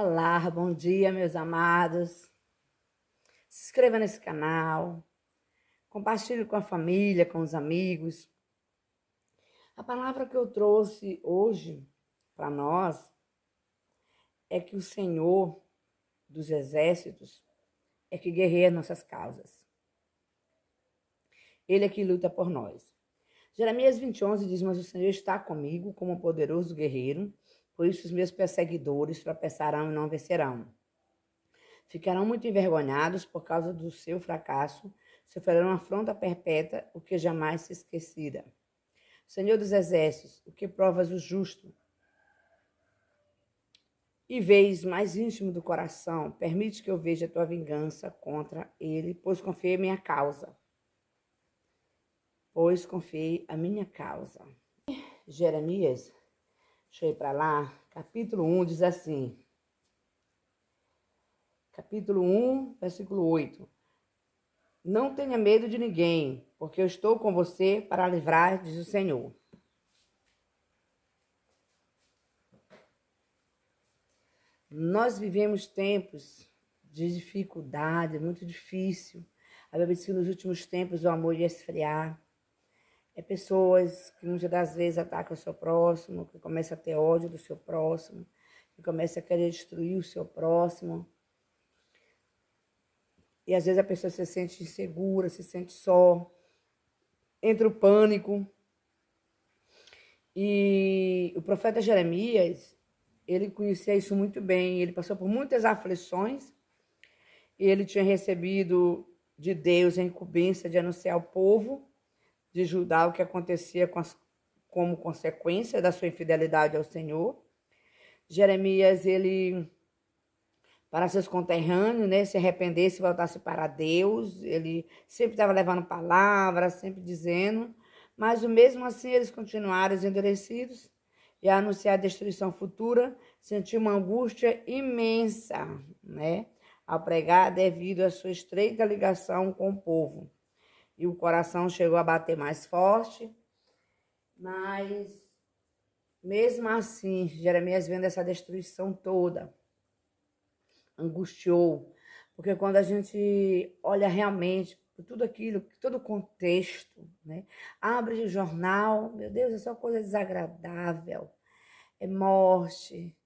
Olá, bom dia, meus amados. Se inscreva nesse canal, compartilhe com a família, com os amigos. A palavra que eu trouxe hoje para nós é que o Senhor dos Exércitos é que guerreia nossas causas. Ele é que luta por nós. Jeremias 20:11 diz: mas o Senhor está comigo como um poderoso guerreiro, por isso os meus perseguidores tropeçarão e não vencerão. Ficarão muito envergonhados por causa do seu fracasso, sofrerão afronta perpétua, o que jamais se esquecera. Senhor dos Exércitos, o que provas o justo e vês mais íntimo do coração, permite que eu veja a tua vingança contra ele, pois confiei a minha causa. Jeremias, deixa eu ir para lá, capítulo 1 diz assim, capítulo 1, versículo 8. Não tenha medo de ninguém, porque eu estou com você para livrar, diz o Senhor. Nós vivemos tempos de dificuldade, muito difícil. A Bíblia diz que nos últimos tempos o amor ia esfriar. É pessoas que muitas das vezes atacam o seu próximo, que começam a ter ódio do seu próximo, que começam a querer destruir o seu próximo. E às vezes a pessoa se sente insegura, se sente só, entra o pânico. E o profeta Jeremias, ele conhecia isso muito bem, ele passou por muitas aflições, e ele tinha recebido de Deus a incumbência de anunciar ao povo de Judá o que acontecia como consequência da sua infidelidade ao Senhor. Jeremias, ele, para seus conterrâneos, né, se arrependesse e voltasse para Deus, ele sempre estava levando palavras, sempre dizendo, mas mesmo assim eles continuaram endurecidos e a anunciar a destruição futura, sentiu uma angústia imensa, né, ao pregar devido à sua estreita ligação com o povo. E o coração chegou a bater mais forte, mas mesmo assim, Jeremias vendo essa destruição toda, angustiou, porque quando a gente olha realmente por tudo aquilo, todo o contexto, né? Abre o jornal, meu Deus, é só coisa desagradável, é morte,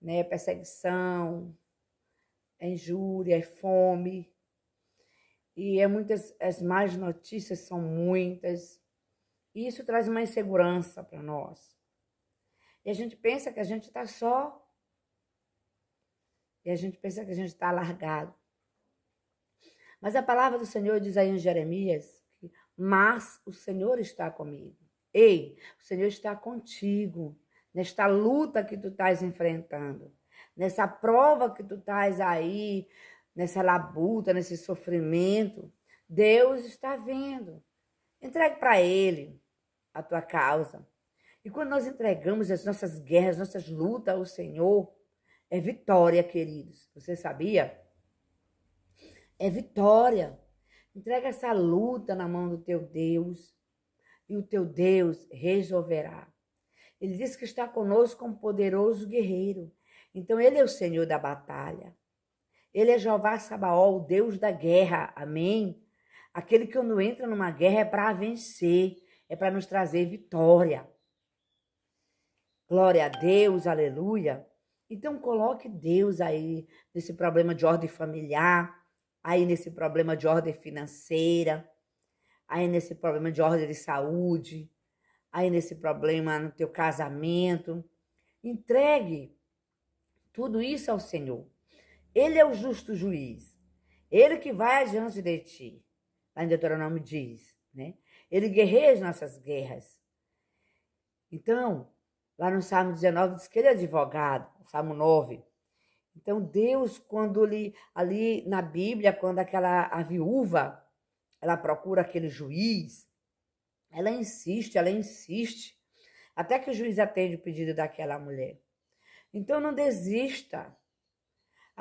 né? É perseguição, é injúria, é fome, e as más notícias são muitas, e isso traz uma insegurança para nós. E a gente pensa que a gente está só, e a gente pensa que a gente está largado. Mas a palavra do Senhor diz aí em Jeremias, mas o Senhor está comigo. Ei, o Senhor está contigo, nesta luta que tu estás enfrentando, nessa prova que tu estás aí, nessa labuta, nesse sofrimento. Deus está vendo. Entregue para Ele a tua causa. E quando nós entregamos as nossas guerras, nossas lutas ao Senhor, é vitória, queridos. Você sabia? É vitória. Entrega essa luta na mão do teu Deus e o teu Deus resolverá. Ele diz que está conosco como poderoso guerreiro. Então ele é o Senhor da batalha. Ele é Jeová Sabaó, o Deus da guerra. Amém? Aquele que quando entra numa guerra é para vencer, é para nos trazer vitória. Glória a Deus, aleluia. Então coloque Deus aí nesse problema de ordem familiar, aí nesse problema de ordem financeira, aí nesse problema de ordem de saúde, aí nesse problema no teu casamento. Entregue tudo isso ao Senhor. Ele é o justo juiz. Ele que vai adiante de ti. Lá em Deuteronômio diz, né? Ele guerreia as nossas guerras. Então, lá no Salmo 19 diz que ele é advogado, Salmo 9. Então, Deus, quando ali na Bíblia, quando a viúva, ela procura aquele juiz, ela insiste, até que o juiz atende o pedido daquela mulher. Então, não desista.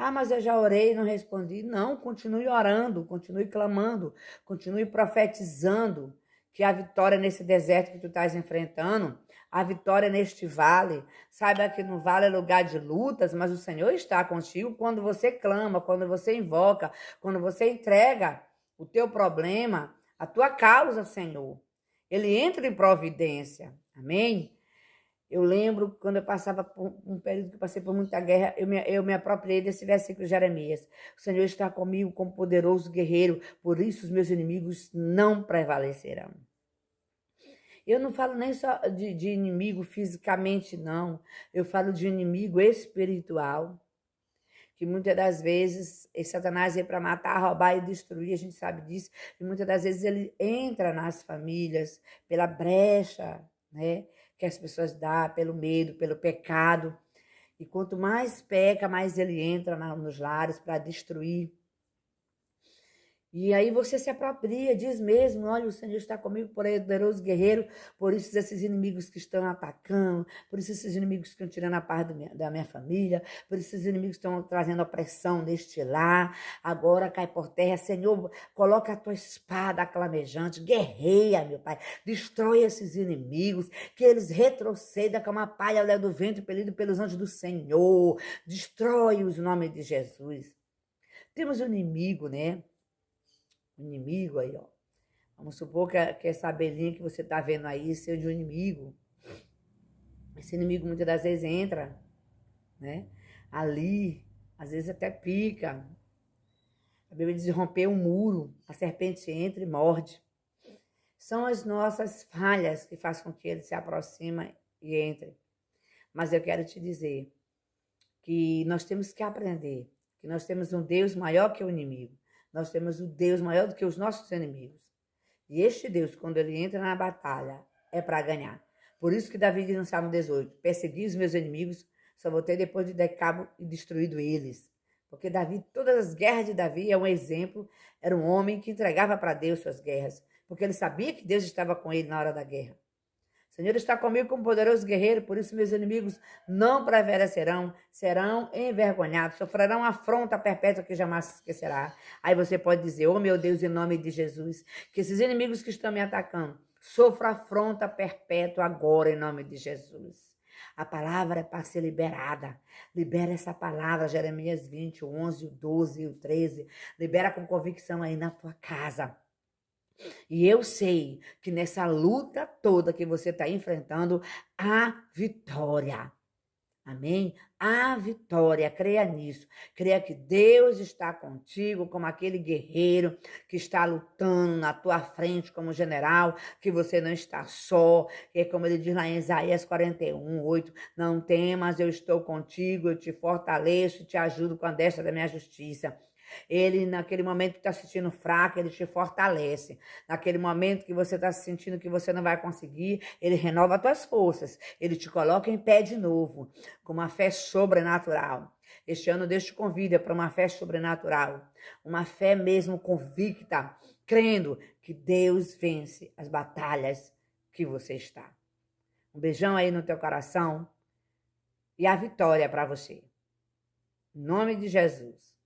Ah, mas eu já orei e não respondi. Não, continue orando, continue clamando, continue profetizando que a vitória nesse deserto que tu estás enfrentando, a vitória neste vale. Saiba que no vale é lugar de lutas, mas o Senhor está contigo quando você clama, quando você invoca, quando você entrega o teu problema, a tua causa, Senhor. Ele entra em providência. Amém? Eu lembro quando eu passava por um período que eu passei por muita guerra, eu me apropriei desse versículo de Jeremias. O Senhor está comigo como poderoso guerreiro, por isso os meus inimigos não prevalecerão. Eu não falo nem só de inimigo fisicamente, não. Eu falo de inimigo espiritual, que muitas das vezes Satanás vem para matar, roubar e destruir, a gente sabe disso. E muitas das vezes ele entra nas famílias pela brecha, né, que as pessoas dão, pelo medo, pelo pecado. E quanto mais peca, mais ele entra nos lares para destruir. E aí você se apropria, diz mesmo, olha, o Senhor está comigo, poderoso guerreiro, por isso esses inimigos que estão atacando, por isso esses inimigos que estão tirando a paz da minha família, por isso esses inimigos que estão trazendo opressão neste lar, agora cai por terra. Senhor, coloca a tua espada clamejante, guerreia, meu Pai, destrói esses inimigos, que eles retrocedam como a palha ao léu do vento, impelido pelos anjos do Senhor, destrói-os no nome de Jesus. Temos um inimigo, né? Inimigo aí, ó. Vamos supor que essa abelhinha que você tá vendo aí seja um inimigo. Esse inimigo muitas das vezes entra, né? Ali, às vezes até pica. A Bíblia diz romper um muro, a serpente entra e morde. São as nossas falhas que fazem com que ele se aproxime e entre. Mas eu quero te dizer que nós temos que aprender que nós temos um Deus maior que o inimigo. Nós temos um Deus maior do que os nossos inimigos. E este Deus, quando ele entra na batalha, é para ganhar. Por isso que Davi diz no Salmo 18, persegui os meus inimigos, só vou ter depois de dar cabo e destruído eles. Porque Davi, todas as guerras de Davi é um exemplo, era um homem que entregava para Deus suas guerras, porque ele sabia que Deus estava com ele na hora da guerra. O Senhor está comigo como poderoso guerreiro, por isso meus inimigos não prevalecerão, serão envergonhados, sofrerão afronta perpétua que jamais se esquecerá. Aí você pode dizer, oh meu Deus, em nome de Jesus, que esses inimigos que estão me atacando, sofram afronta perpétua agora, em nome de Jesus. A palavra é para ser liberada. Libera essa palavra, Jeremias 20, o 11, o 12 e o 13. Libera com convicção aí na tua casa. E eu sei que nessa luta toda que você está enfrentando, há vitória. Amém? Há vitória, creia nisso. Creia que Deus está contigo como aquele guerreiro que está lutando na tua frente como general, que você não está só. Que é como ele diz lá em Isaías 41, 8, não temas, eu estou contigo, eu te fortaleço e te ajudo com a destra da minha justiça. Ele, naquele momento que está se sentindo fraco, ele te fortalece. Naquele momento que você está se sentindo que você não vai conseguir, ele renova as tuas forças. Ele te coloca em pé de novo, com uma fé sobrenatural. Este ano Deus te convida para uma fé sobrenatural. Uma fé mesmo convicta, crendo que Deus vence as batalhas que você está. Um beijão aí no teu coração e a vitória para você. Em nome de Jesus.